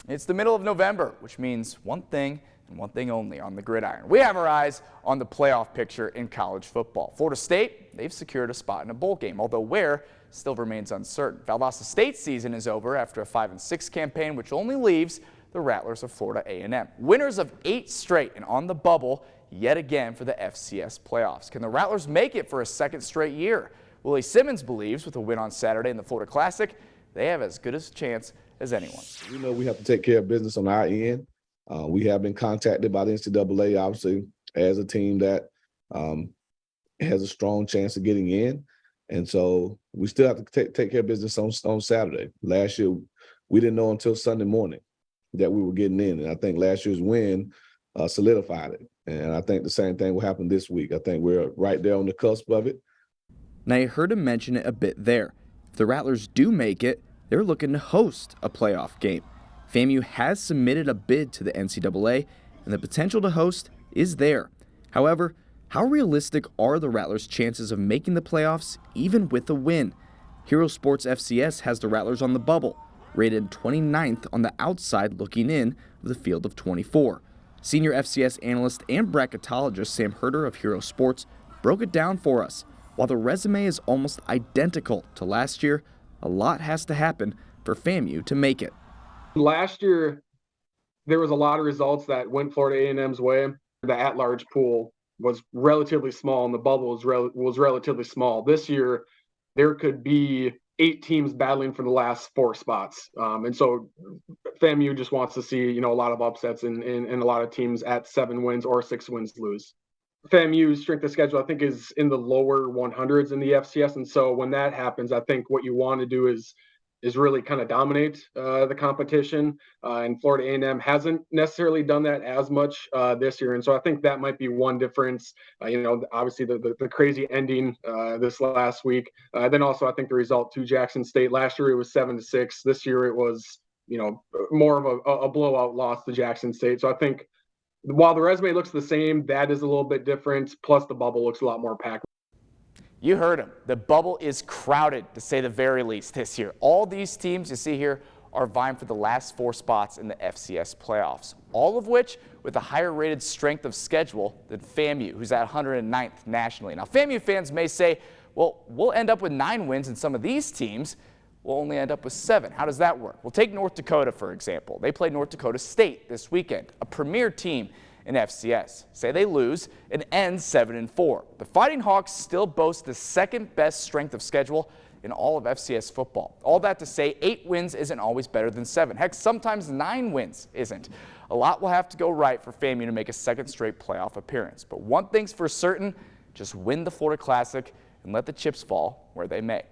It's the middle of November, which means one thing and one thing only on the gridiron. We have our eyes on the playoff picture in college football. Florida State, they've secured a spot in a bowl game, although where still remains uncertain. Valdosta State's season is over after a 5-6 campaign, which only leaves the Rattlers of Florida A&M. Winners of 8 straight and on the bubble yet again for the FCS playoffs. Can the Rattlers make it for a second straight year? Willie Simmons believes with a win on Saturday in the Florida Classic, they have as good a chance as anyone. We know we have to take care of business on our end. We have been contacted by the NCAA, obviously, as a team that has a strong chance of getting in. And so we still have to take care of business on Saturday. Last year, we didn't know until Sunday morning that we were getting in. And I think last year's win solidified it. And I think the same thing will happen this week. I think we're right there on the cusp of it. Now, you heard him mention it a bit there. If the Rattlers do make it, they're looking to host a playoff game. FAMU has submitted a bid to the NCAA, and the potential to host is there. However, how realistic are the Rattlers' chances of making the playoffs even with a win? Hero Sports FCS has the Rattlers on the bubble, rated 29th on the outside looking in of the field of 24. Senior FCS analyst and bracketologist Sam Herder of Hero Sports broke it down for us. While the resume is almost identical to last year, a lot has to happen for FAMU to make it. Last year, there was a lot of results that went Florida A&M's way. The at-large pool was relatively small, and the bubble was relatively small. This year, there could be 8 teams battling for the last 4 spots, and so FAMU just wants to see, a lot of upsets and a lot of teams at 7 wins or 6 wins lose. FAMU's strength of schedule, I think, is in the lower 100s in the FCS, and so when that happens, I think what you want to do is really kind of dominate the competition. And Florida A&M hasn't necessarily done that as much this year. And so I think that might be one difference. Obviously the crazy ending this last week. Then also I think the result to Jackson State. Last year it was 7-6. This year it was, more of a blowout loss to Jackson State. So I think while the resume looks the same, that is a little bit different. Plus the bubble looks a lot more packed. You heard him. The bubble is crowded, to say the very least, this year. All these teams you see here are vying for the last 4 spots in the FCS playoffs, all of which with a higher rated strength of schedule than FAMU, who's at 109th nationally. Now, FAMU fans may say, well, we'll end up with 9 wins, and some of these teams will only end up with 7. How does that work? Well, take North Dakota, for example. They played North Dakota State this weekend, a premier team in FCS. Say they lose and end 7-4. The Fighting Hawks still boast the second best strength of schedule in all of FCS football. All that to say, 8 wins isn't always better than 7. Heck, sometimes 9 wins isn't. A lot will have to go right for FAMU to make a second straight playoff appearance. But one thing's for certain, just win the Florida Classic and let the chips fall where they may.